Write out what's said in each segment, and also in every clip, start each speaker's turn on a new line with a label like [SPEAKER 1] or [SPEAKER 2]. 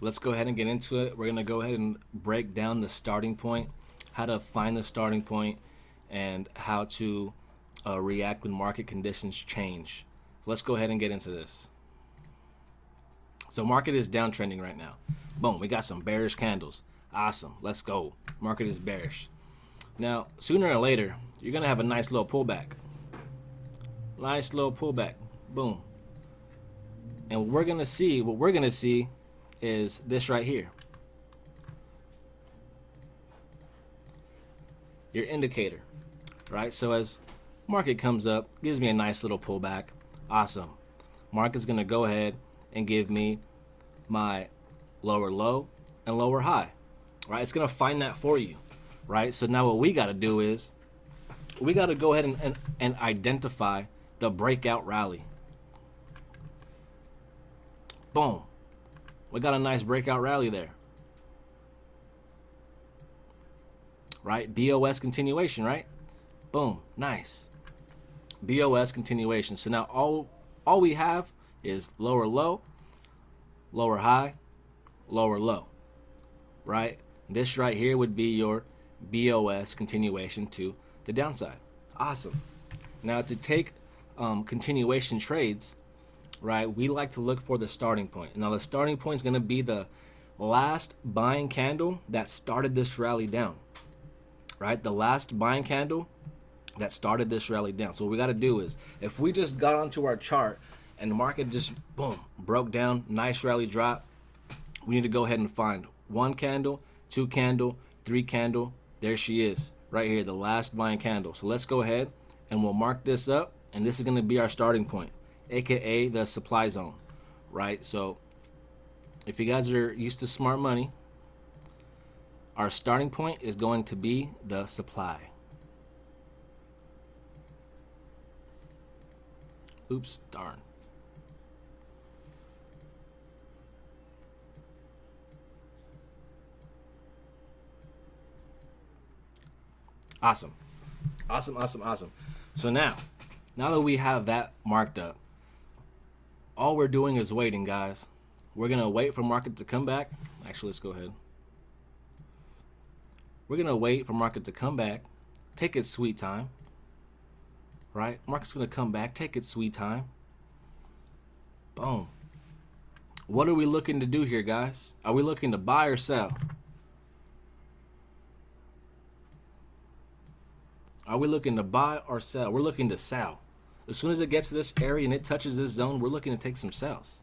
[SPEAKER 1] let's go ahead and get into it. We're going to go ahead and break down the starting point, how to find the starting point, and how to react when market conditions change. Let's go ahead and get into this. So market is downtrending right now. Boom, we got some bearish candles. Awesome, let's go. Market is bearish. Now, sooner or later, you're going to have a nice little pullback. Nice little pullback. Boom. And what we're going to see is this right here. Your indicator, right? So as market comes up, gives me a nice little pullback. Awesome. Market's going to go ahead and give me my lower low and lower high, right? It's going to find that for you, right? So now what we got to do is we got to go ahead and identify the breakout rally. Boom. We got a nice breakout rally there. Right? BOS continuation, right? Boom. Nice. BOS continuation. So now all we have is lower low, lower high, lower low. Right? This right here would be your BOS continuation to the downside. Awesome. Now to take continuation trades, right, we like to look for the starting point. Now the starting point is going to be the last buying candle that started this rally down, right? The last buying candle that started this rally down. So what we got to do is, if we just got onto our chart and the market just boom broke down, nice rally drop, we need to go ahead and find one candle, two candle, three candle. There she is right here, the last buying candle. So let's go ahead and we'll mark this up, and this is going to be our starting point, aka the supply zone, right? So if you guys are used to smart money, our starting point is going to be the supply. Oops, darn. Awesome. Awesome. So now that we have that marked up, all we're doing is waiting, guys. We're going to wait for market to come back. Actually, let's go ahead. We're going to wait for market to come back. Take its sweet time. Right? Market's going to come back. Take its sweet time. Boom. What are we looking to do here, guys? Are we looking to buy or sell? Are we looking to buy or sell? We're looking to sell. As soon as it gets to this area and it touches this zone, we're looking to take some sells.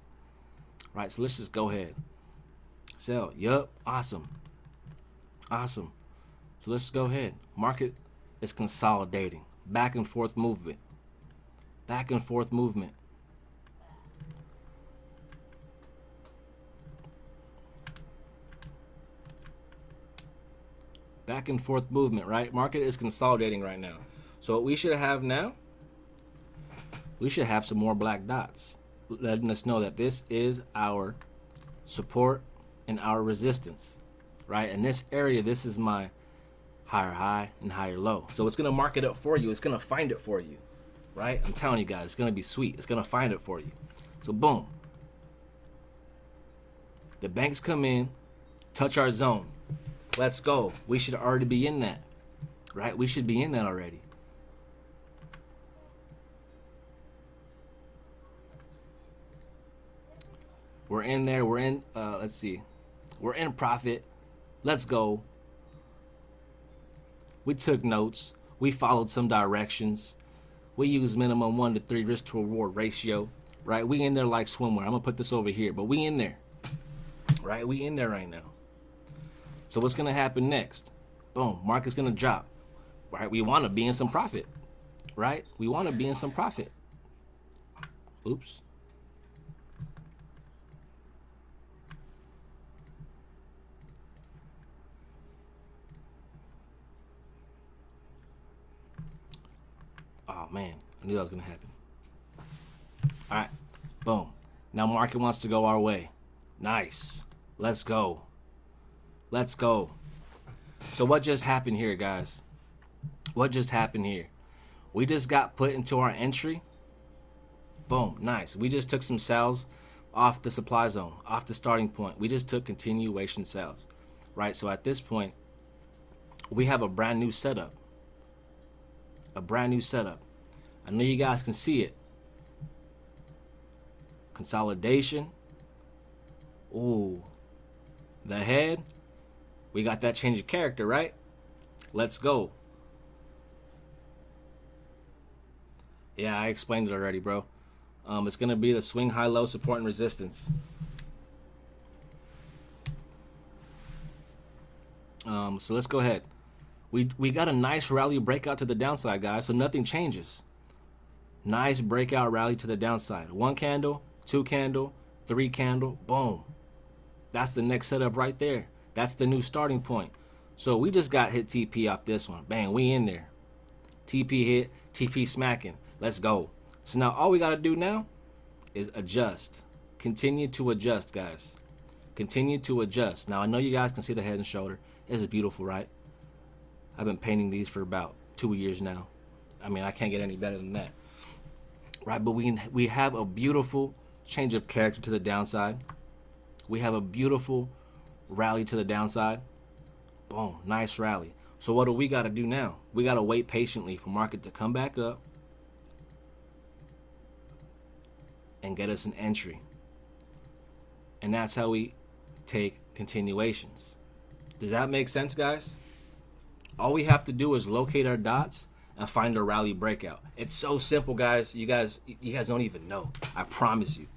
[SPEAKER 1] Right, so let's just go ahead. Sell. Yup. Awesome. So let's go ahead. Market is consolidating. Back and forth movement. Back and forth movement. Back and forth movement, right? Market is consolidating right now. So what we should have now, we should have some more black dots, letting us know that this is our support and our resistance, right? In this area, this is my higher high and higher low. So it's going to mark it up for you. It's going to find it for you, right? I'm telling you guys, it's going to be sweet. It's going to find it for you. So boom. The banks come in, touch our zone. Let's go. We should already be in that, right? We should be in that already. We're in there. We're in, let's see. We're in profit. Let's go. We took notes. We followed some directions. We use minimum 1 to 3 risk to reward ratio, right? We in there like swimwear. I'm going to put this over here, but we in there, right? We in there right now. So what's going to happen next? Boom, market's going to drop, right? We want to be in some profit, right? We want to be in some profit. Oops. Oh, man, I knew that was going to happen. All right, boom. Now market wants to go our way. Nice. Let's go. Let's go. So what just happened here, guys? What just happened here? We just got put into our entry. Boom, nice. We just took some sells off the supply zone, off the starting point. We just took continuation sales, right? So at this point, we have a brand new setup. A brand new setup. I know you guys can see it. Consolidation. Ooh. The head. We got that change of character, right? Let's go. Yeah, I explained it already, bro. It's going to be the swing high low support and resistance. So let's go ahead. We got a nice rally breakout to the downside, guys, so nothing changes. Nice breakout rally to the downside. 1 candle, 2 candle, 3 candle, boom. That's the next setup right there. That's the new starting point. So we just got hit TP off this one. Bang, we in there. TP hit, TP smacking. Let's go. So now all we got to do now is adjust. Continue to adjust, guys. Continue to adjust. Now I know you guys can see the head and shoulder. This is beautiful, right? I've been painting these for about 2 years now. I mean, I can't get any better than that. Right, but we have a beautiful change of character to the downside. We have a beautiful rally to the downside. Boom, nice rally. So what do we got to do now? We got to wait patiently for market to come back up and get us an entry. And that's how we take continuations. Does that make sense, guys? All we have to do is locate our dots and find a rally breakout. It's so simple, guys. You guys don't even know. I promise you.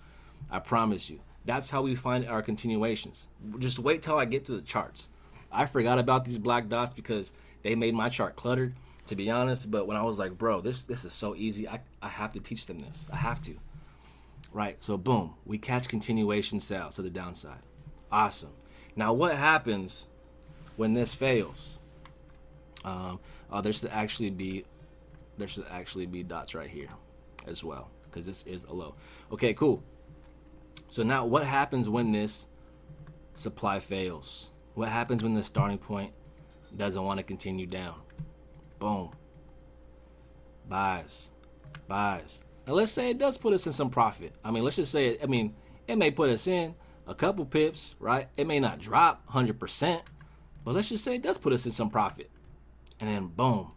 [SPEAKER 1] I promise you. That's how we find our continuations. Just wait till I get to the charts. I forgot about these black dots because they made my chart cluttered, to be honest. But when I was like, bro, this is so easy. I have to teach them this. I have to. Right, so boom. We catch continuation sales to the downside. Awesome. Now what happens when this fails? There should actually be dots right here as well, because this is a low. Okay, cool. So now what happens when this supply fails? What happens when the starting point doesn't want to continue down? Boom. Buys. Now let's say it does put us in some profit. I mean, let's just say it, it may put us in a couple pips, right? It may not drop 100%, but let's just say it does put us in some profit. And then boom.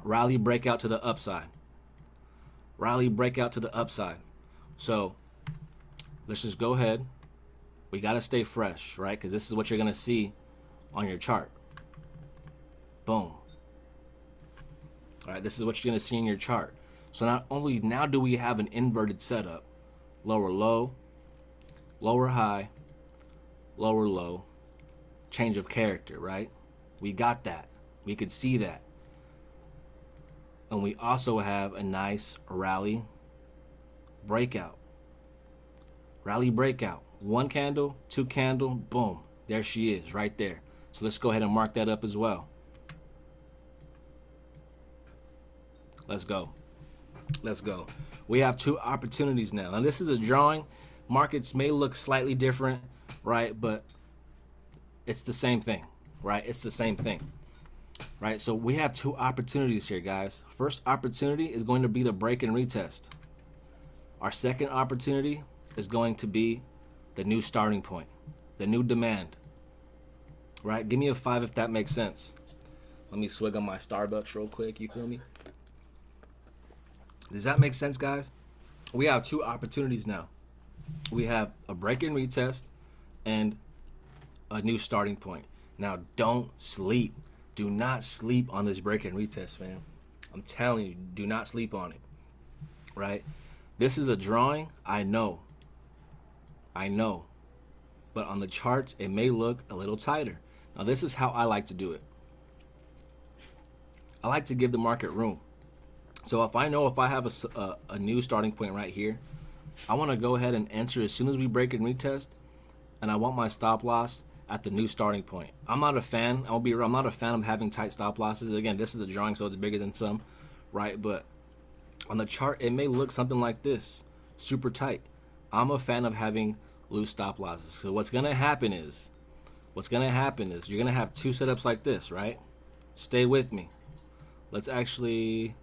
[SPEAKER 1] Rally breakout to the upside. Rally breakout to the upside. So let's just go ahead. We got to stay fresh, right? Because this is what you're going to see on your chart. Boom. All right, this is what you're going to see in your chart. So not only now do we have an inverted setup, lower low, lower high, lower low, change of character, right? We got that. We could see that. And we also have a nice rally breakout. Rally breakout. 1 candle, 2 candle, boom. There she is right there. So let's go ahead and mark that up as well. Let's go. Let's go. We have 2 opportunities now. And this is a drawing. Markets may look slightly different, right? But it's the same thing, right? It's the same thing, right? So we have 2 opportunities here, guys. First opportunity is going to be the break and retest. Our second opportunity is going to be the new starting point, the new demand, right? Give me a 5 if that makes sense. Let me swig on my Starbucks real quick. You feel me? Does that make sense, guys? We have 2 opportunities now. We have a break and retest and a new starting point. Now, don't sleep. Do not sleep on this break and retest, fam. I'm telling you, do not sleep on it, right? This is a drawing, I know. But on the charts, it may look a little tighter. Now, this is how I like to do it. I like to give the market room. So if I have a new starting point right here, I want to go ahead and enter as soon as we break and retest, and I want my stop loss at the new starting point. I'm not a fan. I'm not a fan of having tight stop losses. Again, this is a drawing, so it's bigger than some, right? But on the chart, it may look something like this, super tight. I'm a fan of having loose stop losses. So what's gonna happen is you're gonna have 2 setups like this, right? Stay with me. Let's actually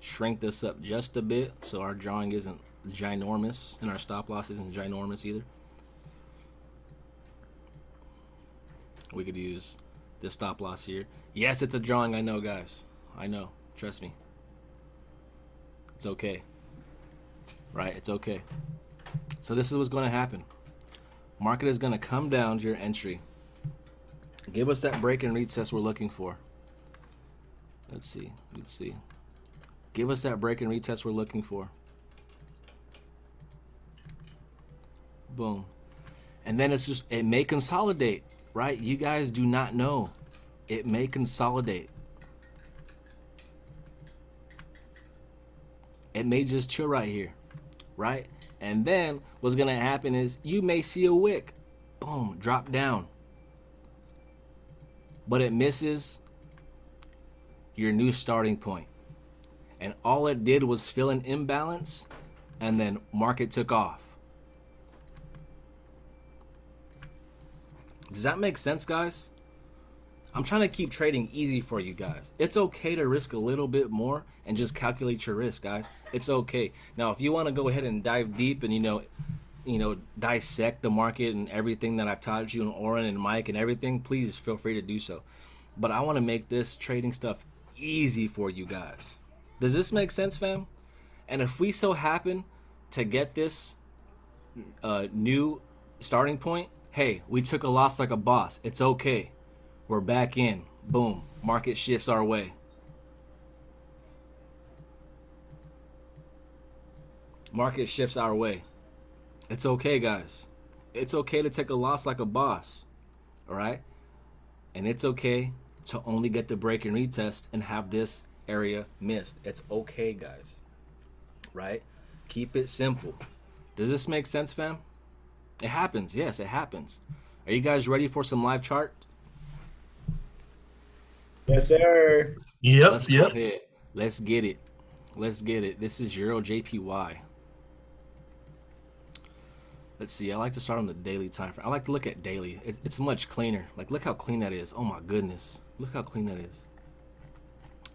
[SPEAKER 1] shrink this up just a bit so our drawing isn't ginormous, and our stop loss isn't ginormous either. We could use this stop loss here. Yes, it's a drawing. I know, guys. I know. Trust me. It's okay. Right? It's okay. So this is what's going to happen. Market is going to come down to your entry. Give us that break and retest we're looking for. Let's see. Let's see. Give us that break and retest we're looking for. Boom. And then it's just, it may consolidate, right? You guys do not know. It may consolidate. It may just chill right here, right? And then what's going to happen is you may see a wick. Boom, drop down. But it misses your new starting point. And all it did was fill an imbalance, and then market took off. Does that make sense, guys? I'm trying to keep trading easy for you guys. It's okay to risk a little bit more and just calculate your risk, guys. It's okay. Now, if you want to go ahead and dive deep and, you know, dissect the market and everything that I've taught you, and Oren and Mike and everything, please feel free to do so. But I want to make this trading stuff easy for you guys. Does this make sense, fam? And if we so happen to get this new starting point, hey, we took a loss like a boss. It's okay. We're back in. Boom. Market shifts our way. Market shifts our way. It's okay, guys. It's okay to take a loss like a boss. All right? And it's okay to only get the break and retest and have this area missed. It's okay, guys. Right? Keep it simple. Does this make sense, fam? It happens. Yes, it happens. Are you guys ready for some live chart?
[SPEAKER 2] Yes, sir.
[SPEAKER 3] Yep.
[SPEAKER 1] Let's go ahead. Let's get it. Let's get it. This is EURJPY. Let's see. I like to start on the daily time frame. I like to look at daily. It's much cleaner. Like, look how clean that is. Oh my goodness. Look how clean that is.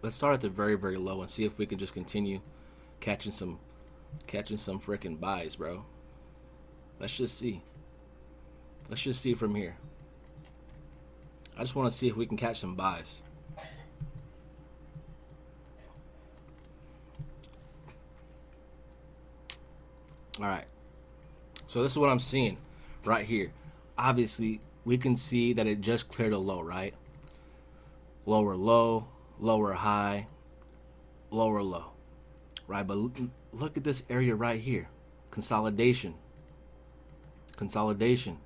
[SPEAKER 1] Let's start at the very, very low and see if we can just continue catching some freaking buys, bro. Let's just see. Let's just see from here. I just want to see if we can catch some buys. All right. So this is what I'm seeing right here. Obviously, we can see that it just cleared a low, right? Lower low, lower high, lower low, right? But look at this area right here. Consolidation. Consolidation.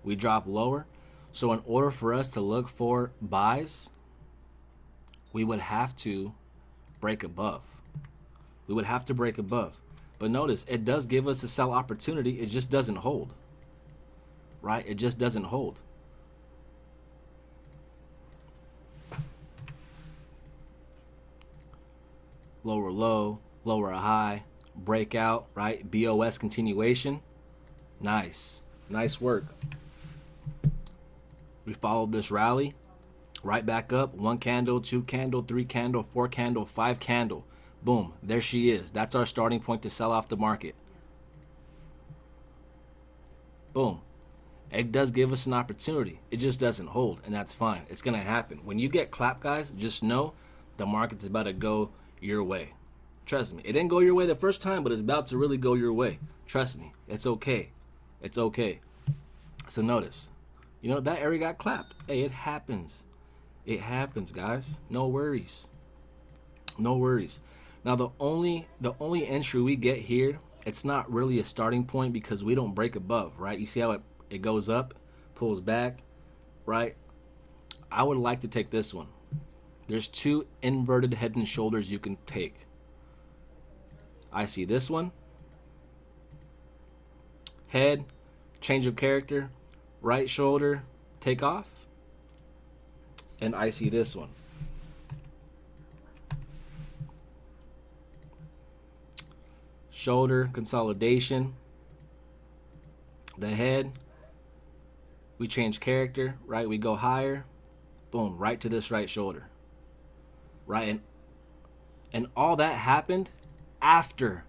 [SPEAKER 1] We drop lower. So in order for us to look for buys, we would have to break above. We would have to break above. But notice, it does give us a sell opportunity. It just doesn't hold. Right? It just doesn't hold. Lower low, lower high, breakout, right? BOS continuation. Nice. Nice work. We followed this rally. Right back up. 1 candle, 2 candle, 3 candle, 4 candle, 5 candle. Boom, there she is. That's our starting point to sell off the market. Boom. It does give us an opportunity. It just doesn't hold, and that's fine. It's going to happen. When you get clapped, guys, just know the market's about to go your way. Trust me. It didn't go your way the first time, but it's about to really go your way. Trust me. It's okay. It's okay. So notice, you know, that area got clapped. Hey, it happens. It happens, guys. No worries. No worries. Now the only entry we get here, it's not really a starting point because we don't break above, right? You see how it goes up, pulls back, right? I would like to take this one. There's 2 inverted head and shoulders you can take. I see this one. Head, change of character, right shoulder, take off. And I see this one. Shoulder consolidation. The head, we change character, right? We go higher. Boom, right to this right shoulder. Right? And all that happened after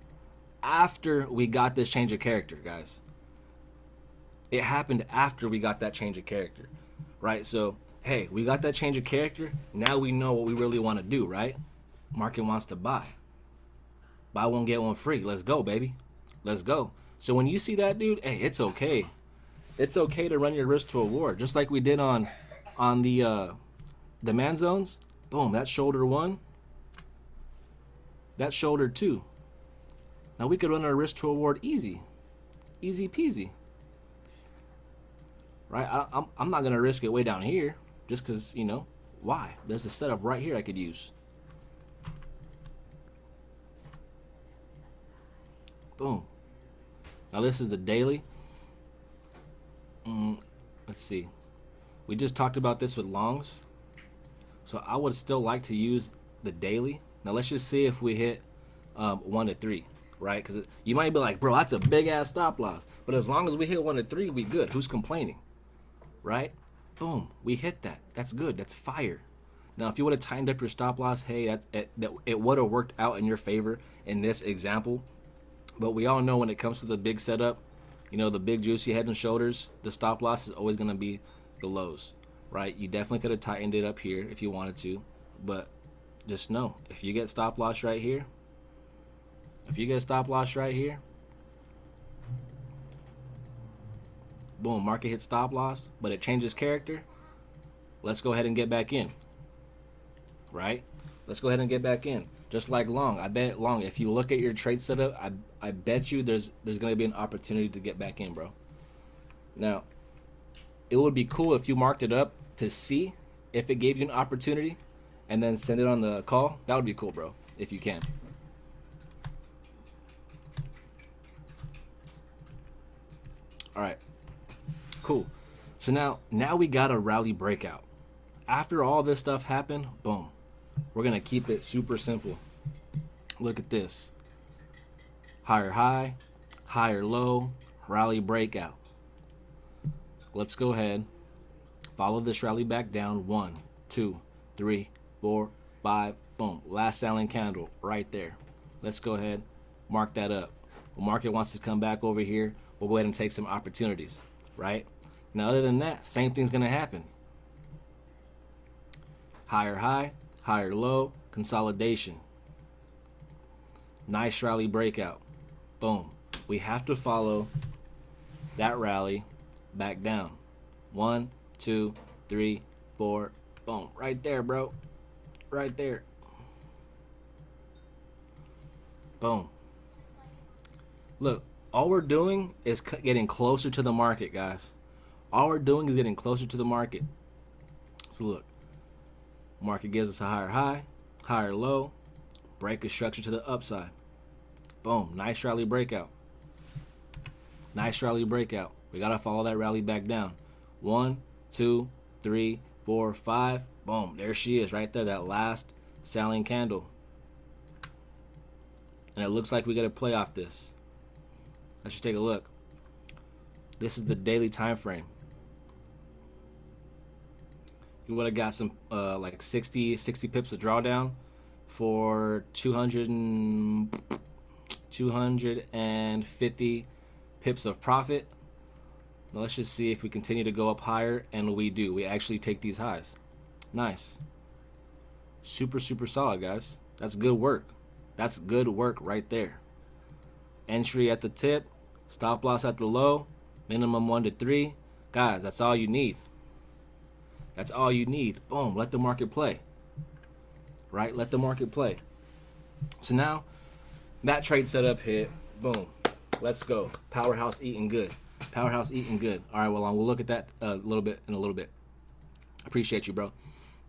[SPEAKER 1] after we got this change of character, guys. It happened after we got that change of character, right? So, hey, we got that change of character. Now we know what we really want to do, right? Market wants to buy. Buy one, get one free. Let's go, baby. Let's go. So when you see that, dude, hey, it's okay. It's okay to run your risk to award, just like we did on the demand zones. Boom, that shoulder one. That shoulder two. Now we could run our risk to award easy. Easy peasy. Right? I'm not going to risk it way down here just because, you know, why? There's a setup right here I could use. Boom. Now this is the daily. Let's see. We just talked about this with longs. So I would still like to use the daily. Now let's just see if we hit 1 to 3, right? Because you might be like, bro, that's a big ass stop loss. But as long as we hit 1 to 3, we good. Who's complaining? Right? Boom. We hit that. That's good. That's fire. Now, if you would have tightened up your stop loss, hey, it would have worked out in your favor in this example. But we all know when it comes to the big setup, you know, the big juicy head and shoulders, the stop loss is always going to be the lows, right? You definitely could have tightened it up here if you wanted to. But just know, if you get stop loss right here, boom, market hit stop loss, but it changes character. Let's go ahead and get back in, right? Let's go ahead and get back in. Just like long, I bet long, if you look at your trade setup, I bet you there's going to be an opportunity to get back in, bro. Now, it would be cool if you marked it up to see if it gave you an opportunity and then send it on the call. That would be cool, bro, if you can. All right. Cool. So now we got a rally breakout. After all this stuff happened, boom. We're going to keep it super simple. Look at this. Higher high, higher low, rally breakout. Let's go ahead. Follow this rally back down. 1, 2, 3, 4, 5. Boom. Last selling candle right there. Let's go ahead. Mark that up. When market wants to come back over here, we'll go ahead and take some opportunities, right? Now, other than that, same thing's going to happen. Higher high, higher low, consolidation. Nice rally breakout. Boom. We have to follow that rally back down. 1, 2, 3, 4. Boom. Right there, bro. Right there. Boom. Look, all we're doing is getting closer to the market, guys. All we're doing is getting closer to the market. So look, market gives us a higher high, higher low, break a structure to the upside. Boom, nice rally breakout. Nice rally breakout. We gotta follow that rally back down. 1, 2, 3, 4, 5. Boom, there she is right there, that last selling candle. And it looks like we gotta play off this. Let's just take a look. This is the daily time frame. You would have got some like 60 pips of drawdown for 250 pips of profit. Now let's just see if we continue to go up higher, and we do. We actually take these highs. Nice. Super solid, guys. That's good work. That's good work right there. Entry at the tip, stop loss at the low, minimum 1 to 3. Guys, that's all you need. That's all you need. Boom, let the market play. Right? Let the market play. So now, that trade setup hit. Boom. Let's go. Powerhouse eating good. Powerhouse eating good. All right, well, we'll look at that in a little bit. Appreciate you, bro.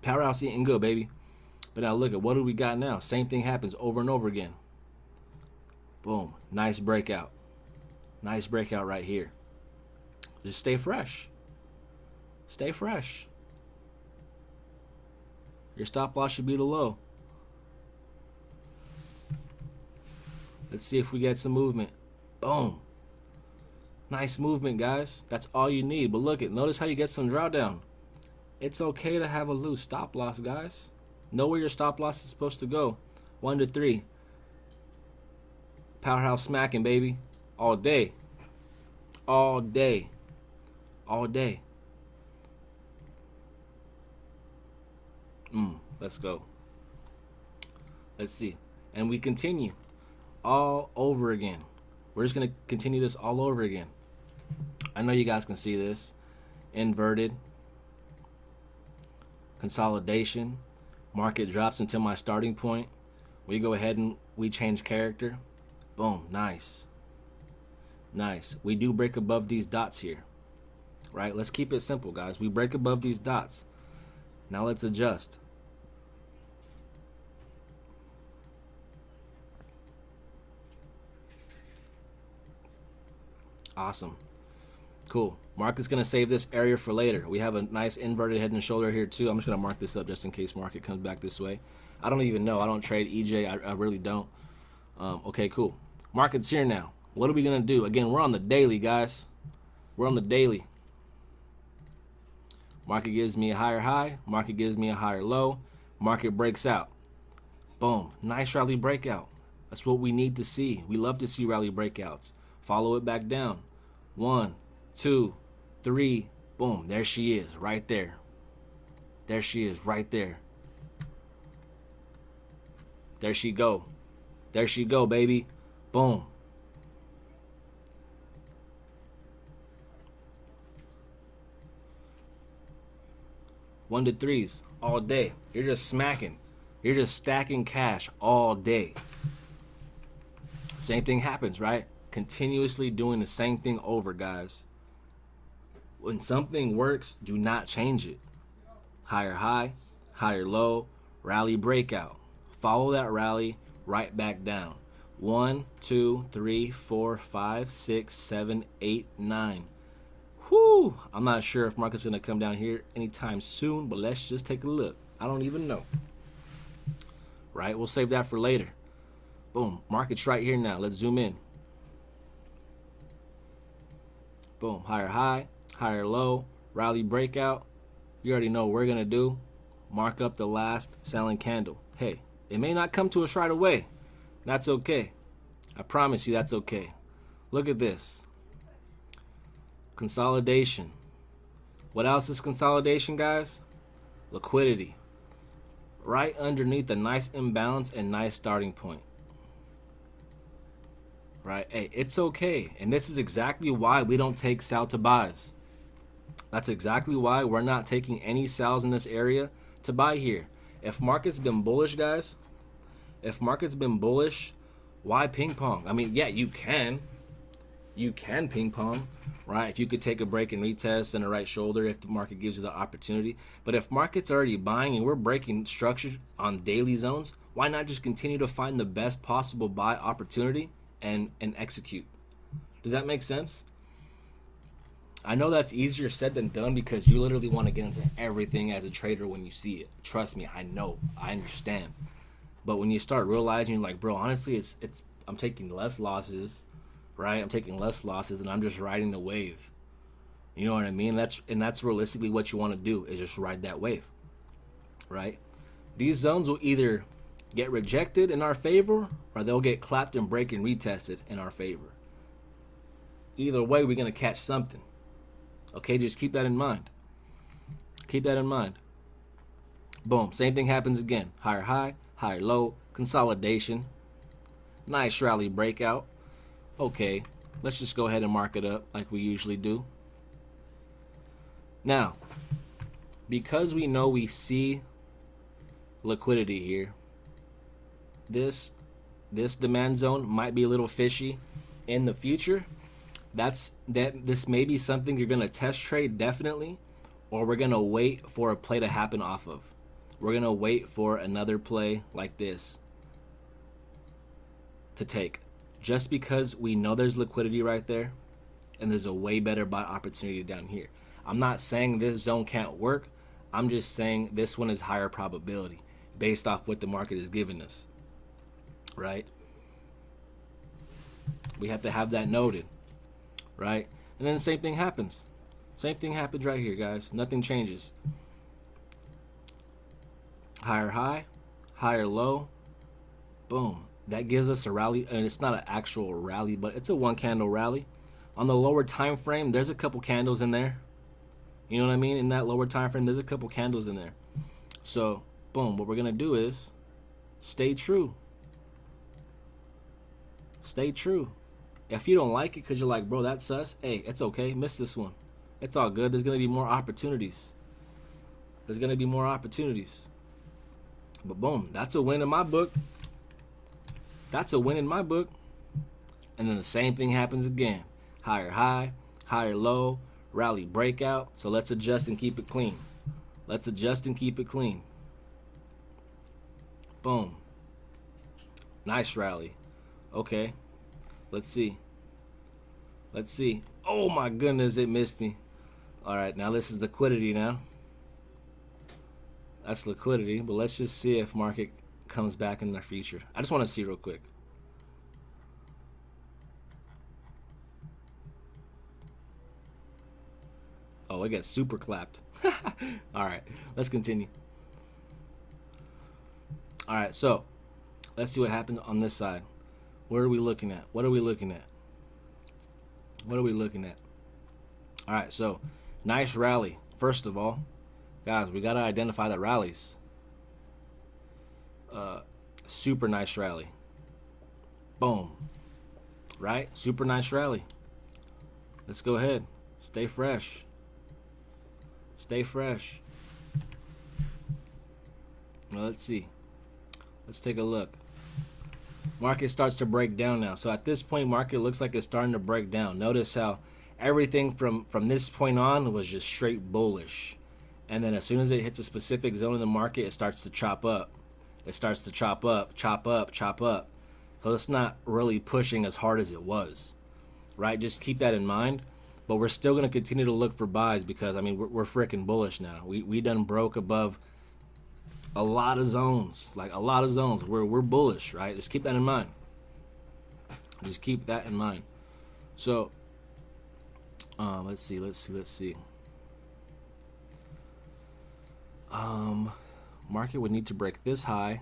[SPEAKER 1] Powerhouse eating good, baby. But now look at what do we got now? Same thing happens over and over again. Boom. Nice breakout. Nice breakout right here. Just stay fresh. Stay fresh. Your stop loss should be the low. Let's see if we get some movement. Boom. Nice movement, guys. That's all you need. But look at, notice how you get some drawdown. It's okay to have a loose stop loss, guys. Know where your stop loss is supposed to go. 1 to 3. Powerhouse smacking, baby. All day. All day. All day. Let's go. Let's see. And we continue all over again. We're just going to continue this all over again. I know you guys can see this. Inverted. Consolidation. Market drops into my starting point. We go ahead and we change character. Boom. Nice. Nice. We do break above these dots here. Right? Let's keep it simple, guys. We break above these dots. Now let's adjust. Awesome. Cool. Market's going to save this area for later. We have a nice inverted head and shoulder here too. I'm just going to mark this up just in case market comes back this way. I don't even know. I don't trade EJ. I really don't. Okay, cool. Market's here now. What are we going to do? Again, we're on the daily, guys. We're on the daily. Market gives me a higher high. Market gives me a higher low. Market breaks out. Boom. Nice rally breakout. That's what we need to see. We love to see rally breakouts. Follow it back down. 1, 2, 3. Boom. There she is right there. There she is right there. There she go. There she go, baby. Boom. One to threes all day. You're just smacking. You're just stacking cash all day. Same thing happens, right? Continuously doing the same thing over, guys. When something works, do not change it. Higher high, higher low, rally breakout. Follow that rally right back down. 1, 2, 3, 4, 5, 6, 7, 8, 9. Whoo! I'm not sure if market's gonna come down here anytime soon, but let's just take a look. I don't even know. Right? We'll save that for later. Boom. Market's right here now. Let's zoom in. Boom. Higher high, higher low, rally breakout. You already know what we're gonna do. Mark up the last selling candle. Hey, it may not come to us right away. That's okay. I promise you that's okay. Look at this. Consolidation. What else is consolidation, guys? Liquidity. Right underneath a nice imbalance and nice starting point. Right? Hey, it's okay. And this is exactly why we don't take sell to buys. That's exactly why we're not taking any sells in this area to buy here. If market's been bullish, guys, if market's been bullish, why ping pong? I mean, yeah, you can ping pong, right? If you could take a break and retest and a right shoulder if the market gives you the opportunity. But if market's already buying and we're breaking structure on daily zones, why not just continue to find the best possible buy opportunity and execute? Does that make sense? I know that's easier said than done because you literally want to get into everything as a trader when you see it. Trust me, I know, I understand. But when you start realizing, you're like, bro, honestly, I'm taking less losses, right? I'm taking less losses and I'm just riding the wave. You know what I mean? That's realistically what you want to do, is just ride that wave, right? These zones will either get rejected in our favor or they'll get clapped and break and retested in our favor. Either way, we're going to catch something. Okay, just keep that in mind. Keep that in mind. Boom, same thing happens again. Higher high, higher low, consolidation. Nice rally breakout. Okay, let's just go ahead and mark it up like we usually do. Now, because we know we see liquidity here, this demand zone might be a little fishy in the future. This may be something you're gonna test trade definitely, or we're gonna wait for a play to happen off of. We're gonna wait for another play like this to take, just because we know there's liquidity right there and there's a way better buy opportunity down here. I'm not saying this zone can't work. I'm just saying this one is higher probability based off what the market is giving us, right? We have to have that noted, right? And then the same thing happens. Same thing happens right here, guys. Nothing changes. Higher high, higher low. Boom. that gives us a rally, and it's not an actual rally, but it's a one candle rally. On the lower time frame, there's a couple candles in there. You know what I mean? In that lower time frame, there's a couple candles in there. So, boom, what we're gonna do is stay true. Stay true. If you don't like it because you're like, bro, that's sus, hey, it's okay. Miss this one. It's all good. There's gonna be more opportunities. There's gonna be more opportunities. But boom, that's a win in my book. That's a win in my book. And then the same thing happens again. Higher high, higher low, rally breakout. So let's adjust and keep it clean. Let's adjust and keep it clean. Boom. Nice rally. Okay. Let's see. Let's see. Oh my goodness, it missed me. All right, now this is liquidity now. That's liquidity, but let's just see if market comes back in the future. I just want to see real quick. Oh, it gets super clapped. All right, let's continue. All right, so let's see what happens on this side. What are we looking at? What are we looking at? What are we looking at? All right, so nice rally. First of all, guys, we got to identify the rallies. Super nice rally. Boom. Right? Super nice rally. Let's go ahead. Stay fresh. Stay fresh. Well, let's see. Let's take a look. Market starts to break down now. So at this point, market looks like it's starting to break down. Notice how everything from this point on was just straight bullish. And then as soon as it hits a specific zone in the market, it starts to chop up. It starts to chop up, chop up, chop up. So it's not really pushing as hard as it was, right? Just keep that in mind. But we're still going to continue to look for buys because, I mean, we're freaking bullish now. We done broke above a lot of zones, like a lot of zones. We're bullish, right? Just keep that in mind. Just keep that in mind. So, let's see. Market would need to break this high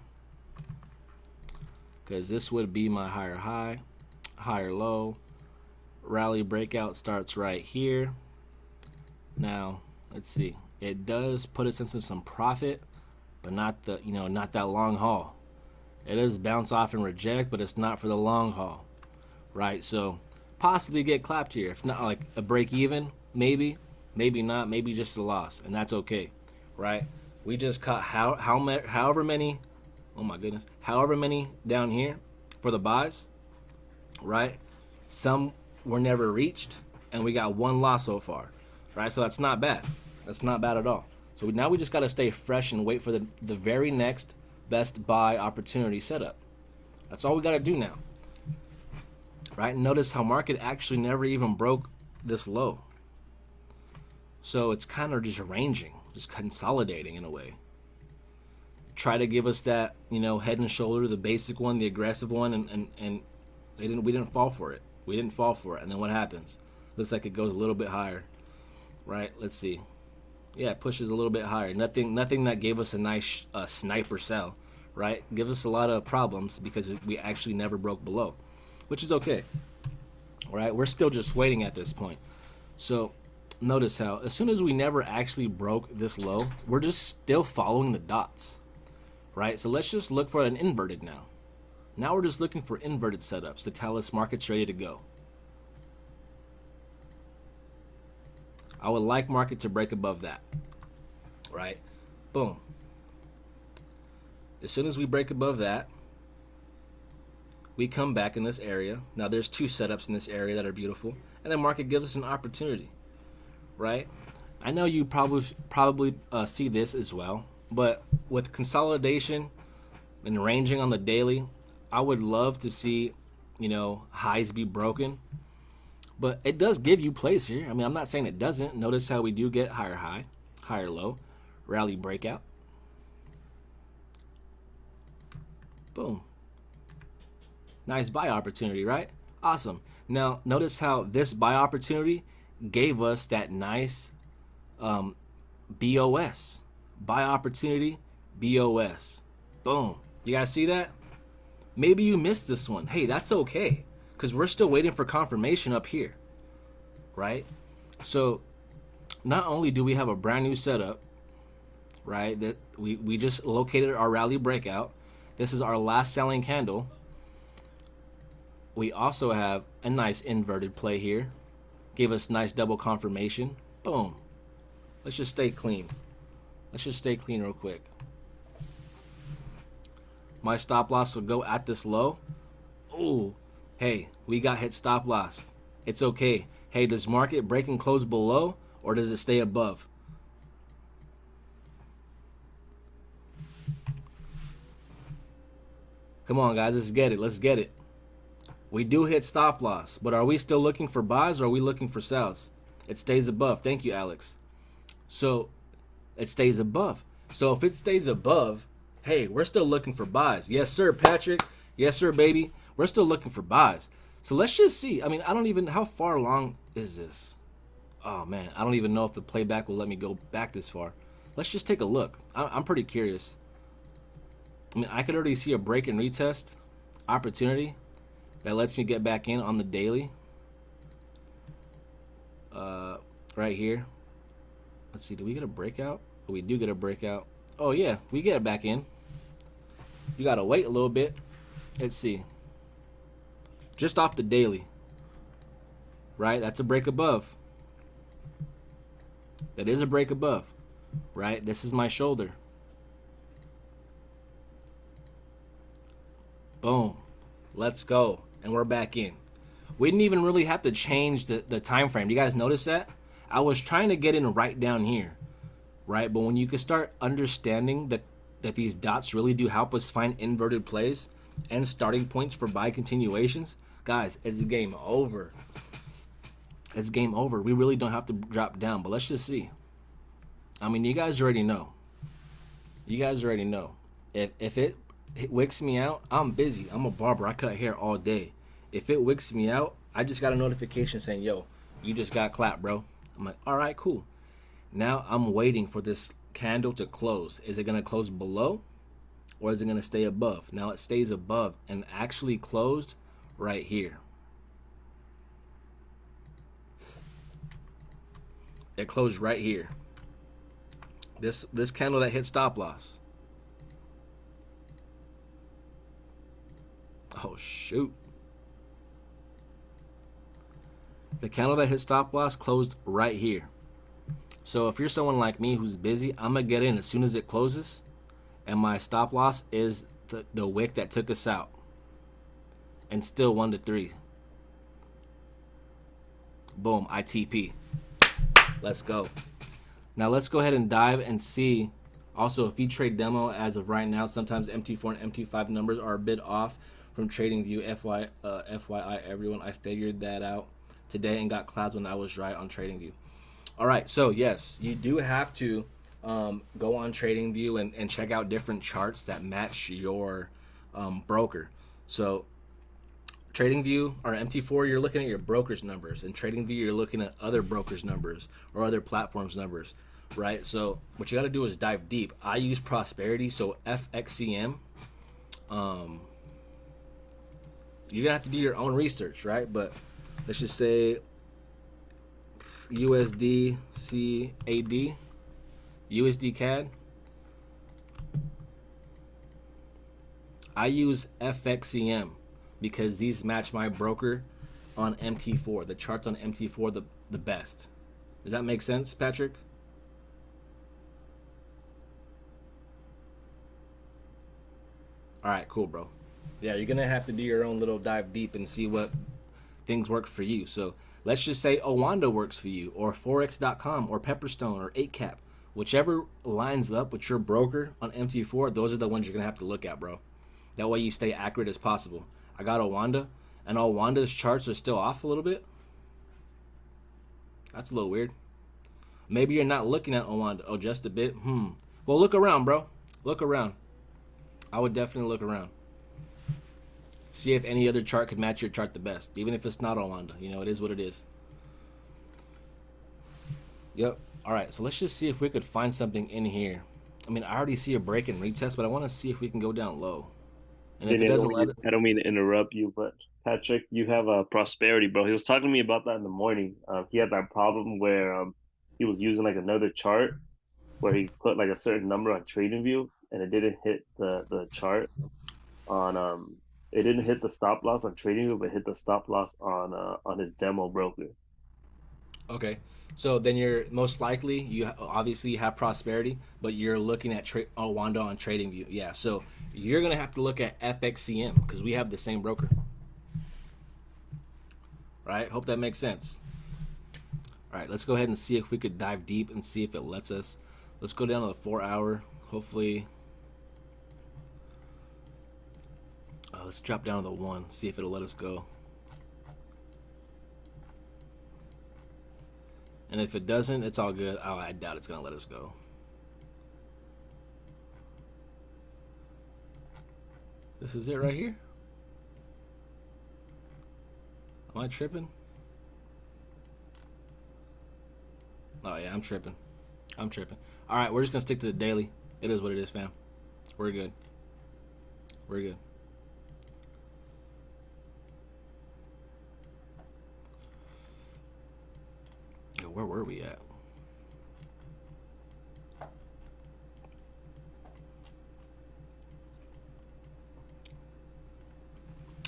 [SPEAKER 1] because this would be my higher high, higher low. Rally breakout starts right here. Now, let's see. It does put us into some profit, but not the, not that long haul. It does bounce off and reject, but it's not for the long haul, right? So possibly get clapped here. If not, like a break even, maybe not, maybe just a loss, and that's okay, right? We just caught however many, oh my goodness, however many down here for the buys, right? Some were never reached, and we got one loss so far, right? So that's not bad. That's not bad at all. So now we just got to stay fresh and wait for the very next best buy opportunity setup. That's all we got to do now, right? Notice how market actually never even broke this low. So it's kind of just ranging, just consolidating in a way. Try to give us that, head and shoulder, the basic one, the aggressive one, and we didn't fall for it. We didn't fall for it. And then what happens? Looks like it goes a little bit higher, right? Let's see. Yeah, it pushes a little bit higher. Nothing that gave us a nice sniper sell, right? Give us a lot of problems because we actually never broke below, which is okay, right? We're still just waiting at this point. So notice how as soon as we never actually broke this low, we're just still following the dots, right? So let's just look for an inverted now. Now we're just looking for inverted setups to tell us market's ready to go. I would like market to break above that, right? Boom. As soon as we break above that, we come back in this area. Now there's two setups in this area that are beautiful, and then market gives us an opportunity, right? I know you probably see this as well, but with consolidation and ranging on the daily, I would love to see, highs be broken. But it does give you plays here. I mean, I'm not saying it doesn't. Notice how we do get higher high, higher low, rally breakout. Boom. Nice buy opportunity, right? Awesome. Now, notice how this buy opportunity gave us that nice BOS. Buy opportunity, BOS. Boom. You guys see that? Maybe you missed this one. Hey, that's okay, because we're still waiting for confirmation up here, right? So not only do we have a brand new setup, right, that we just located our rally breakout. This is our last selling candle. We also have a nice inverted play here. Gave us nice double confirmation. Boom. Let's just stay clean. Let's just stay clean real quick. My stop loss will go at this low. Oh, hey, we got hit stop loss. It's okay. Hey, does market break and close below, or does it stay above? Come on, guys, let's get it. Let's get it. We do hit stop loss, but are we still looking for buys or are we looking for sells? It stays above. Thank you, Alex. So it stays above. So if it stays above, hey, we're still looking for buys. Yes, sir, Patrick. Yes, sir, baby. We're still looking for buys. So let's just see. I mean, I don't even, how far along is this? Oh, man, I don't even know if the playback will let me go back this far. Let's just take a look. I'm pretty curious. I mean, I could already see a break and retest opportunity that lets me get back in on the daily. Right here. Let's see, do we get a breakout? Oh, we do get a breakout. Oh, yeah, we get it back in. You got to wait a little bit. Let's see. Just off the daily. Right? That's a break above. That is a break above. Right? This is my shoulder. Boom. Let's go. And we're back in. We didn't even really have to change the time frame. Do you guys notice that? I was trying to get in right down here. Right? But when you can start understanding that these dots really do help us find inverted plays and starting points for buy continuations, guys, it's game over. It's game over. We really don't have to drop down, but let's just see. I mean, you guys already know. You guys already know. If it wicks me out, I'm busy. I'm a barber. I cut hair all day. If it wicks me out, I just got a notification saying, yo, you just got clapped, bro. I'm like, all right, cool. Now I'm waiting for this candle to close. Is it going to close below or is it going to stay above? Now it stays above and actually closed right here. It closed right here. This candle that hit stop loss. Oh, shoot. The candle that hit stop loss closed right here. So if you're someone like me who's busy, I'm going to get in as soon as it closes. And my stop loss is the wick that took us out. And still 1 to 3. Boom, ITP. Let's go. Now let's go ahead and dive and see. Also, if you trade demo as of right now, sometimes MT4 and MT5 numbers are a bit off from TradingView. FYI, everyone, I figured that out today and got clapped when I was right on TradingView. All right, so yes, you do have to go on TradingView and check out different charts that match your broker. So TradingView or MT4, you're looking at your broker's numbers, and TradingView, you're looking at other brokers' numbers or other platforms' numbers, right? So what you got to do is dive deep. I use Prosperity, so FXCM. You're gonna have to do your own research, right? But let's just say USD CAD, USD CAD. I use FXCM because these match my broker on MT4. The charts on MT4 the best. Does that make sense, Patrick? All right, cool, bro. Yeah, you're gonna have to do your own little dive deep and see what things work for you. So let's just say Owanda works for you, or Forex.com, or Pepperstone, or 8cap. Whichever lines up with your broker on MT4, those are the ones you're gonna have to look at, bro. That way you stay accurate as possible. I got Owanda, and Owanda's charts are still off a little bit. That's a little weird. Maybe you're not looking at Owanda. Oh, just a bit? Well, look around, bro. Look around. I would definitely look around. See if any other chart could match your chart the best. Even if it's not Owanda. You know, it is what it is. Yep. All right, so let's just see if we could find something in here. I mean, I already see a break and retest, but I want to see if we can go down low. And if it doesn't let it,
[SPEAKER 2] I don't mean to interrupt you, but Patrick, you have a prosperity, bro. He was talking to me about that in the morning. He had that problem where he was using like another chart where he put like a certain number on TradingView and it didn't hit the chart on it didn't hit the stop loss on TradingView, but hit the stop loss on his demo broker.
[SPEAKER 1] okay. So then you're most likely you obviously have prosperity, but you're looking at Wanda on TradingView. Yeah. So you're gonna have to look at FXCM because we have the same broker, right? Hope that makes sense. All right, let's go ahead and see if we could dive deep and see if it lets us. Let's go down to the 4 hour. Hopefully, let's drop down to the 1. See if it'll let us go. And if it doesn't, it's all good. Oh, I doubt it's gonna let us go. This is it right here. Am I tripping? Oh yeah, I'm tripping. I'm tripping. All right, we're just gonna stick to the daily. It is what it is, fam. We're good. We're good. Yo, where were we at?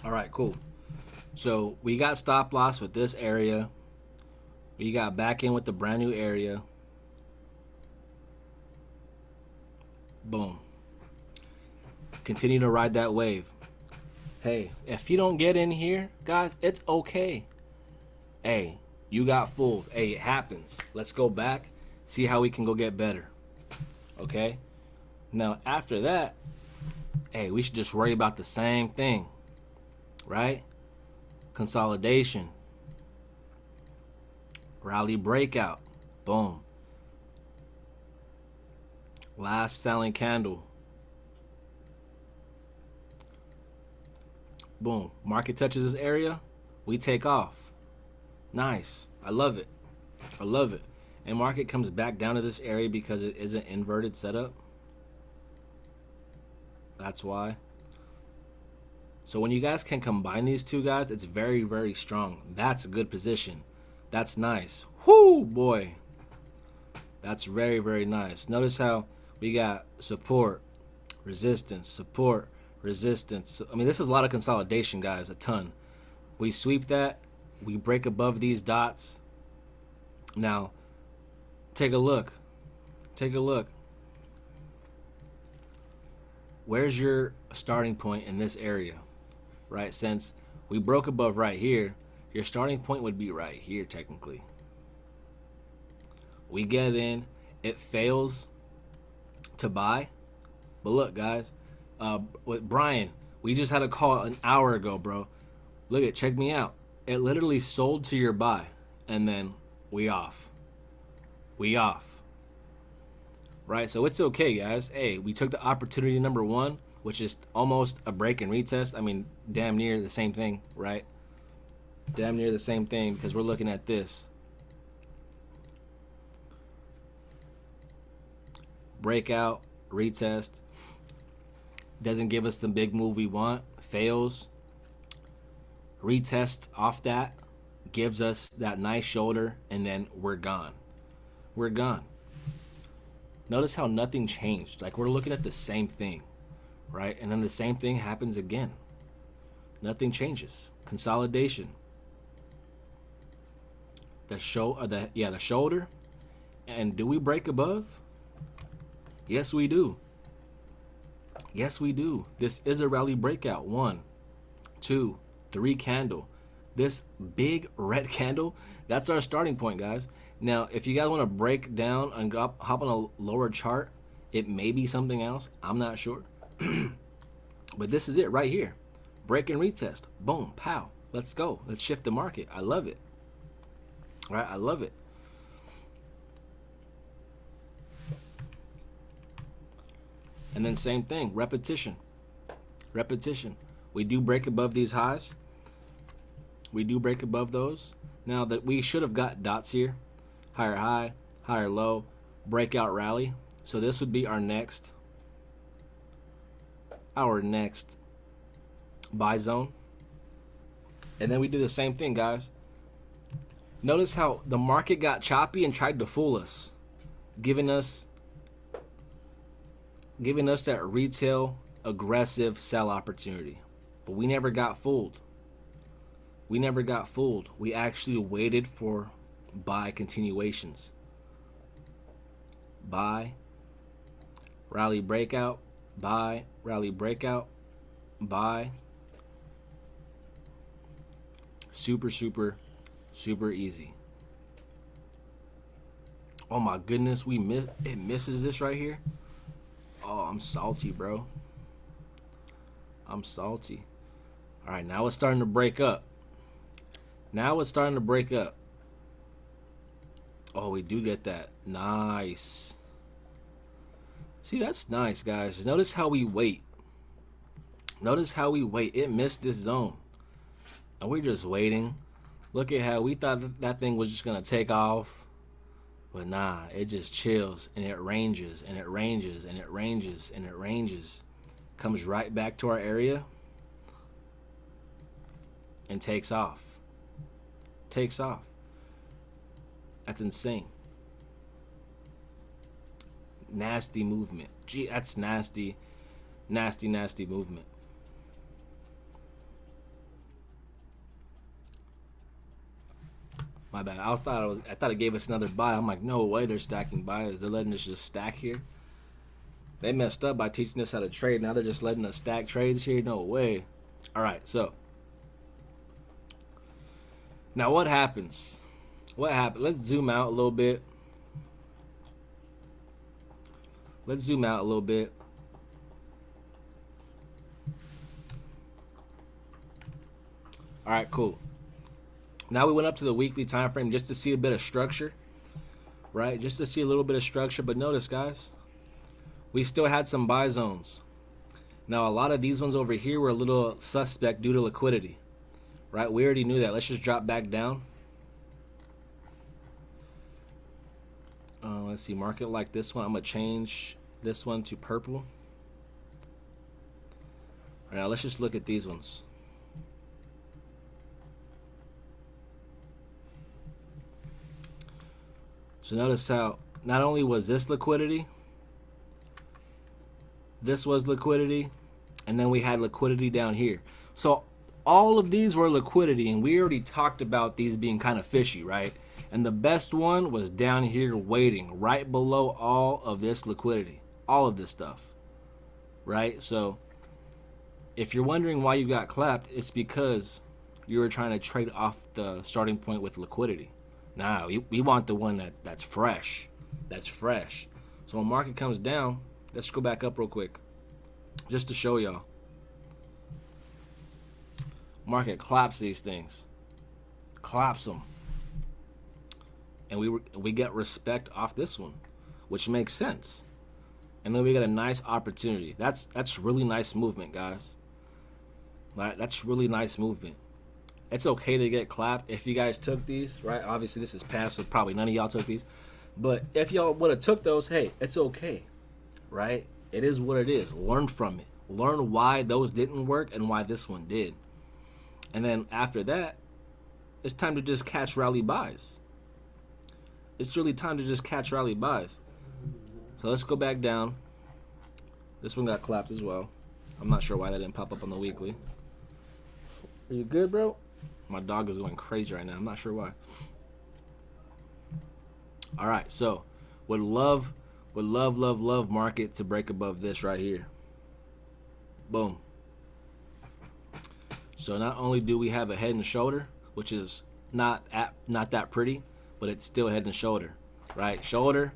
[SPEAKER 1] All right, cool. So we got stop loss with this area. We got back in with the brand new area. Boom. Continue to ride that wave. Hey, if you don't get in here, guys, it's okay. Hey, you got fooled. Hey, it happens. Let's go back, see how we can go get better. Okay? Now, after that, hey, we should just worry about the same thing, right? Consolidation, rally breakout, boom. Last selling candle, boom. Market touches this area, we take off. Nice. I love it. I love it. And market comes back down to this area because it is an inverted setup. That's why. So when you guys can combine these two guys, it's very, very strong. That's a good position. That's nice. Whoo, boy. That's very, very nice. Notice how we got support, resistance, support, resistance. I mean, this is a lot of consolidation, guys, a ton. We sweep that. We break above these dots. Now, take a look. Take a look. Where's your starting point in this area? Right? Since we broke above right here, your starting point would be right here, technically. We get in. It fails to buy. But look, guys. With Brian, we just had a call an hour ago, bro. Look at, check me out. It literally sold to your buy, and then we off. We off. Right? So it's okay, guys. Hey, we took the opportunity number 1, which is almost a break and retest. I mean, damn near the same thing, right? Damn near the same thing because we're looking at this. Breakout, retest. Doesn't give us the big move we want. Fails. Retests off that, gives us that nice shoulder, and then we're gone. We're gone. Notice how nothing changed. Like we're looking at the same thing, right? And then the same thing happens again. Nothing changes. Consolidation. The shoulder. And do we break above? Yes, we do. Yes, we do. This is a rally breakout. 1, 2, 3 candle. This big red candle, that's our starting point, guys. Now, if you guys want to break down and hop on a lower chart, it may be something else. I'm not sure. But this is it right here. Break and retest. Boom, pow. Let's go. Let's shift the market. I love it. All right, I love it. And then same thing, repetition. Repetition. We do break above these highs. We do break above those. Now that we should have got dots here. Higher high, higher low, breakout rally. So this would be our next buy zone. And then we do the same thing, guys. Notice how the market got choppy and tried to fool us, giving us that retail aggressive sell opportunity. But we never got fooled. We never got fooled. We actually waited for buy continuations. Buy, rally breakout, buy, rally breakout, buy. Super, super, super easy. Oh my goodness, it misses this right here. Oh, I'm salty, bro. I'm salty. All right, now it's starting to break up. Now it's starting to break up. Oh, we do get that. Nice. See, that's nice, guys. Notice how we wait. Notice how we wait. It missed this zone. And we're just waiting. Look at how we thought that thing was just going to take off. But nah, it just chills and it ranges and it ranges and it ranges and it ranges. Comes right back to our area and takes off. Takes off. That's insane. Nasty movement. Gee, that's nasty. Nasty, nasty movement. My bad. I thought it gave us another buy. I'm like, no way they're stacking buys. They're letting us just stack here. They messed up by teaching us how to trade. Now they're just letting us stack trades here. No way. All right, so now what happens? What happened? Let's zoom out a little bit. Let's zoom out a little bit. All right, cool. Now we went up to the weekly time frame just to see a bit of structure, right? Just to see a little bit of structure. But notice, guys, we still had some buy zones. Now, a lot of these ones over here were a little suspect due to liquidity, right? We already knew that. Let's just drop back down. Let's see, market like this one. I'm going to change this one to purple. All right, now let's just look at these ones. So notice how not only was this liquidity, this was liquidity, and then we had liquidity down here. So all of these were liquidity, and we already talked about these being kind of fishy, right? And the best one was down here waiting right below all of this liquidity, all of this stuff, right? So if you're wondering why you got clapped, it's because you were trying to trade off the starting point with liquidity. Nah, we want the one that's fresh. That's fresh. So when market comes down, let's go back up real quick. Just to show y'all. Market claps these things. Claps them. And we get respect off this one, which makes sense. And then we get a nice opportunity. That's really nice movement, guys. Right? That's really nice movement. It's okay to get clapped if you guys took these, right? Obviously, this is past, so probably none of y'all took these. But if y'all would have took those, hey, it's okay, right? It is what it is. Learn from it. Learn why those didn't work and why this one did. And then after that, it's time to just catch rally buys. It's really time to just catch rally buys. So let's go back down. This one got clapped as well. I'm not sure why that didn't pop up on the weekly. Are you good, bro? My dog is going crazy right now. I'm not sure why. All right, so would love market to break above this right here. Boom. So not only do we have a head and shoulder, which is not that pretty, but it's still head and shoulder, right? Shoulder.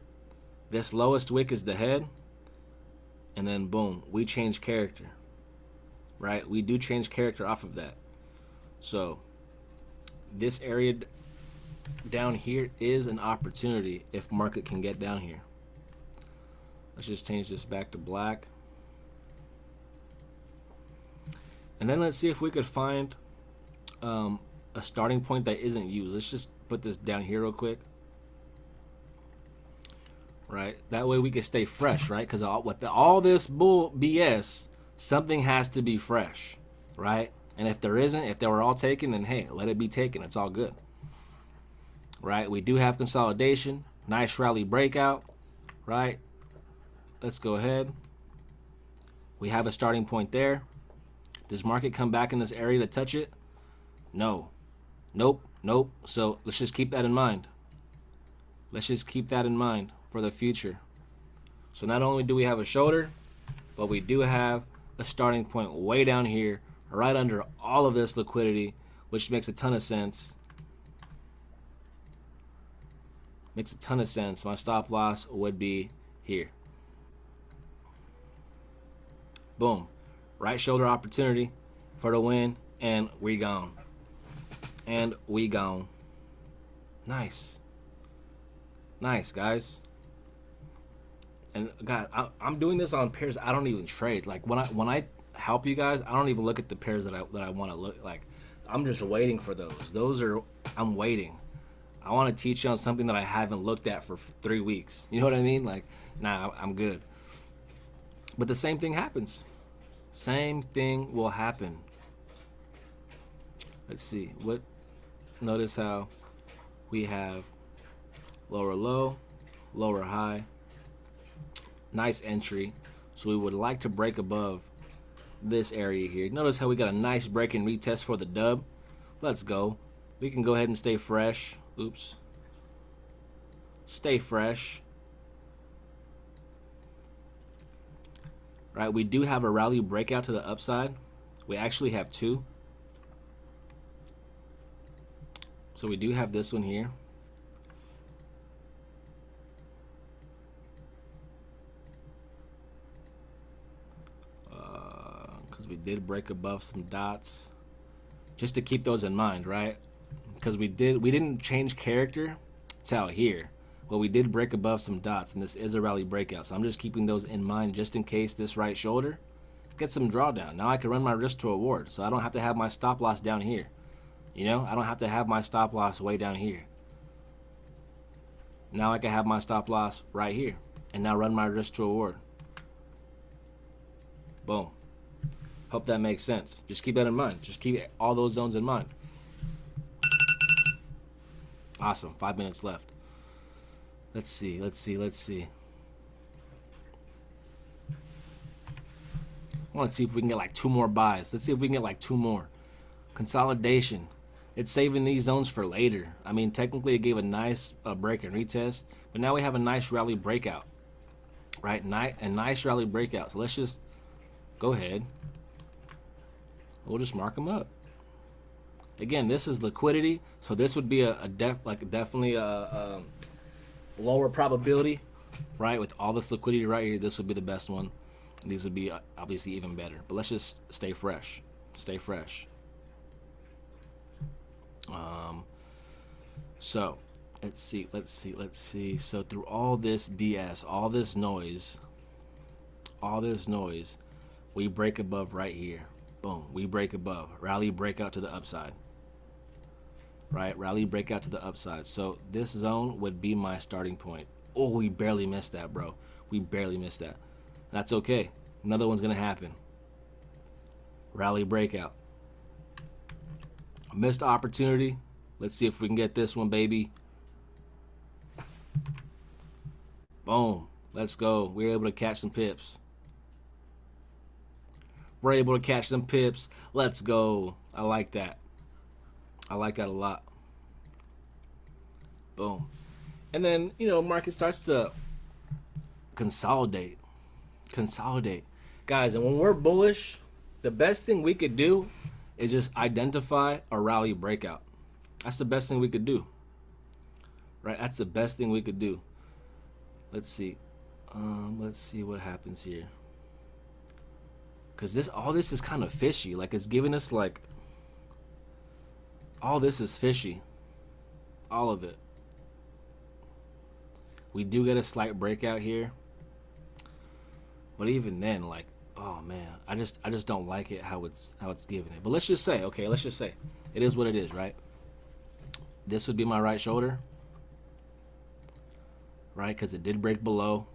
[SPEAKER 1] This lowest wick is the head, and then boom, we change character, right? We do change character off of that. So this area down here is an opportunity if market can get down here. Let's just change this back to black. And then let's see if we could find a starting point that isn't used. Let's just put this down here real quick. Right? That way we can stay fresh, right? Because with all this bull BS, something has to be fresh. right? And if there isn't, if they were all taken, then hey, let it be taken. It's all good, right? We do have consolidation, nice rally breakout, right? Let's go ahead. We have a starting point there. Does market come back in this area to touch it? No. Nope. Nope. So let's just keep that in mind. Let's just keep that in mind for the future. So not only do we have a shoulder, but we do have a starting point way down here, right under all of this liquidity, which makes a ton of sense. Makes a ton of sense. My stop loss would be here. Boom. Right shoulder opportunity for the win, and we gone. And we gone. Nice. Nice, guys. And God, I'm doing this on pairs I don't even trade. Like when I help you guys, I don't even look at the pairs that I want to look like. I'm just waiting for those. I'm waiting. I want to teach you on something that I haven't looked at for 3 weeks. You know what I mean? Like, nah, I'm good. But the same thing happens. Same thing will happen. Let's see. Notice how we have lower low, lower high. Nice entry. So we would like to break above this area here. Notice how we got a nice break and retest for the dub. Let's go. We can go ahead and stay fresh. Oops. Stay fresh. Right, we do have a rally breakout to the upside. We actually have two. So we do have this one here. Because we did break above some dots. Just to keep those in mind, right? Because we didn't change character till here. Well, we did break above some dots, and this is a rally breakout. So I'm just keeping those in mind just in case this right shoulder gets some drawdown. Now I can run my risk to reward, so I don't have to have my stop loss down here. You know, I don't have to have my stop loss way down here. Now I can have my stop loss right here, and now run my risk to reward. Boom. Hope that makes sense. Just keep that in mind. Just keep all those zones in mind. Awesome. 5 minutes left. Let's see. I want to see if we can get like 2 more buys. Let's see if we can get like 2 more. Consolidation. It's saving these zones for later. I mean, technically it gave a nice break and retest, but now we have a nice rally breakout. Right? A nice rally breakout. So let's just go ahead. We'll just mark them up. Again, this is liquidity, so this would be definitely a lower probability, right? With all this liquidity right here, this would be the best one. These would be obviously even better. But let's just stay fresh. Stay fresh. So let's see. So through all this BS, all this noise, we break above right here. Boom, we break above. Rally breakout to the upside. Right, rally breakout to the upside. So this zone would be my starting point. Oh, we barely missed that, bro. We barely missed that. That's okay. Another one's gonna happen. Rally breakout. Missed opportunity. Let's see if we can get this one, baby. Boom. Let's go. We were able to catch some pips. We're able to catch some pips. Let's go. I like that. I like that a lot. Boom. And then, you know, market starts to consolidate. Guys, and when we're bullish, the best thing we could do is just identify a rally breakout. That's the best thing we could do. Right? That's the best thing we could do. Let's see. Let's see what happens here. Because all this is kind of fishy. Like, it's giving us, like, all this is fishy. All of it. We do get a slight breakout here. But even then, like, oh man, I just don't like it how it's giving it. But let's just say it is what it is, right? This would be my right shoulder, right? Because it did break below.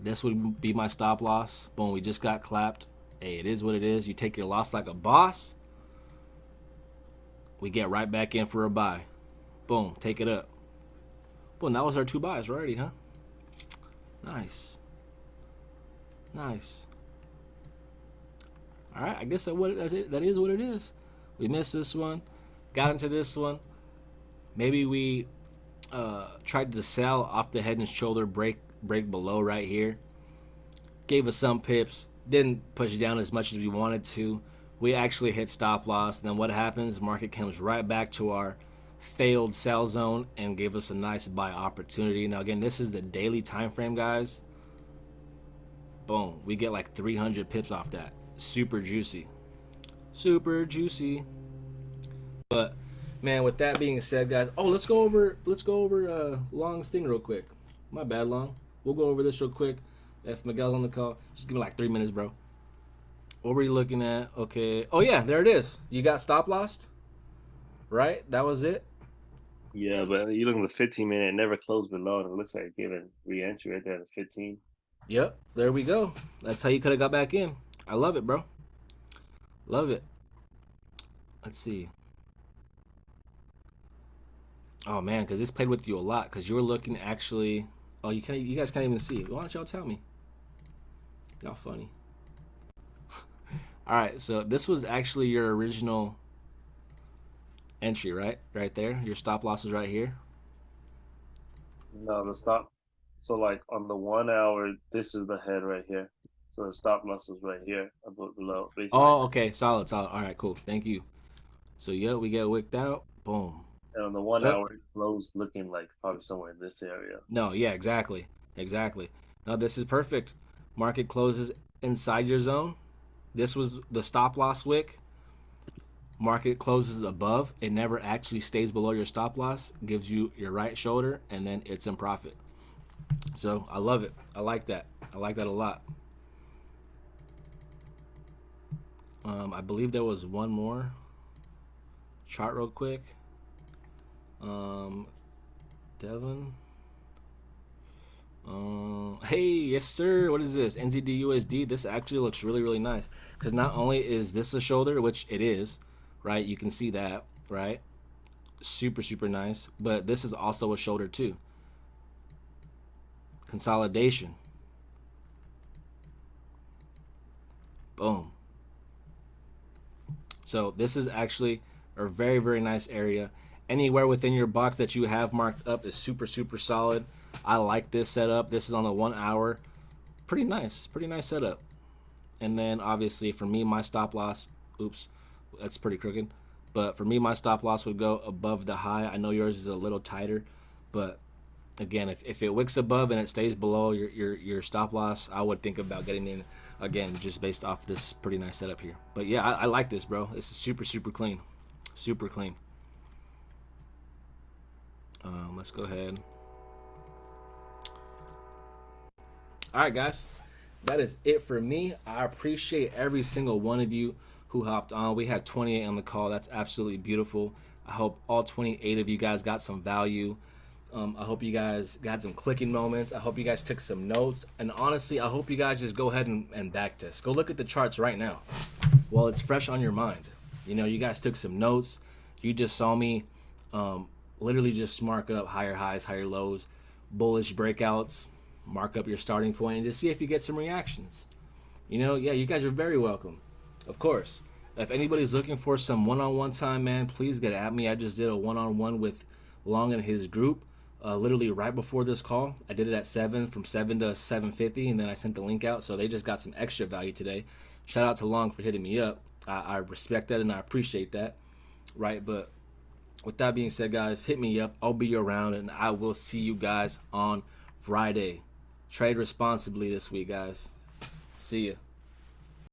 [SPEAKER 1] This would be my stop loss. Boom, we just got clapped. Hey, it is what it is. You take your loss like a boss. We get right back in for a buy. Boom, take it up. Boom, that was our 2 buys already, huh? Nice. Nice. All right, I guess that's it. That is what it is. We missed this one. Got into this one. Maybe we tried to sell off the head and shoulder break below right here. Gave us some pips. Didn't push down as much as we wanted to. We actually hit stop loss. Then what happens? Market comes right back to our failed sell zone and gave us a nice buy opportunity. Now again, this is the daily time frame, guys. Boom, we get like 300 pips off that. Super juicy. Super juicy. But man, with that being said, guys, let's go over Long's thing real quick. My bad, Long. We'll go over this real quick. If Miguel's on the call, just give me like 3 minutes, bro. What were you looking at? Okay. Oh yeah, there it is. You got stop lost, right? That was it.
[SPEAKER 2] Yeah, but you look at the 15 minute, it never closed below, and it looks like giving re-entry right there at 15.
[SPEAKER 1] Yep. There we go. That's how you could have got back in. I love it, bro. Love it. Let's see. Oh man, because this played with you a lot. Because you were looking actually. Oh, you can't. You guys can't even see. Why don't y'all tell me? Y'all funny. All right. So this was actually your original entry, right? Right there. Your stop loss is right here.
[SPEAKER 2] No, the stop. So like on the 1 hour, this is the head right here. So the stop loss is right here, above below, basically.
[SPEAKER 1] Oh, okay. Solid, solid. All right, cool. Thank you. So yeah, we get wicked out. Boom.
[SPEAKER 2] And on the one
[SPEAKER 1] Yep.
[SPEAKER 2] hour, it closed looking like probably somewhere in this area.
[SPEAKER 1] No, yeah, exactly. Exactly. Now this is perfect. Market closes inside your zone. This was the stop loss wick. Market closes above. It never actually stays below your stop loss. Gives you your right shoulder, and then it's in profit. So I love it. I like that. I like that a lot. I believe there was one more chart real quick. Um, Devin. Hey, yes, sir. What is this? NZD/USD. This actually looks really, really nice. Because not only is this a shoulder, which it is, right? You can see that, right? Super, super nice. But this is also a shoulder, too. Consolidation. Boom. So this is actually a very, very nice area. Anywhere within your box that you have marked up is super, super solid. I like this setup. This is on the 1 hour. Pretty nice setup. And then obviously for me, my stop loss, oops, that's pretty crooked. But for me, my stop loss would go above the high. I know yours is a little tighter, but again, if it wicks above and it stays below your stop loss, I would think about getting in again, just based off this pretty nice setup here. But yeah, I like this, bro. This is super, super clean. Super clean. Let's go ahead. All right, guys. That is it for me. I appreciate every single one of you who hopped on. We had 28 on the call. That's absolutely beautiful. I hope all 28 of you guys got some value. I hope you guys got some clicking moments. I hope you guys took some notes. And honestly, I hope you guys just go ahead and back test. Go look at the charts right now while it's fresh on your mind. You know, you guys took some notes. You just saw me literally just mark up higher highs, higher lows, bullish breakouts, mark up your starting point, and just see if you get some reactions. You know, yeah, you guys are very welcome. Of course. If anybody's looking for some one-on-one time, man, please get at me. I just did a one-on-one with Long and his group. Literally right before this call, I did it at 7, from 7 to 7:50, and then I sent the link out. So they just got some extra value today. Shout out to Long for hitting me up. I respect that and I appreciate that. Right, but with that being said, guys, hit me up. I'll be around, and I will see you guys on Friday. Trade responsibly this week, guys. See ya.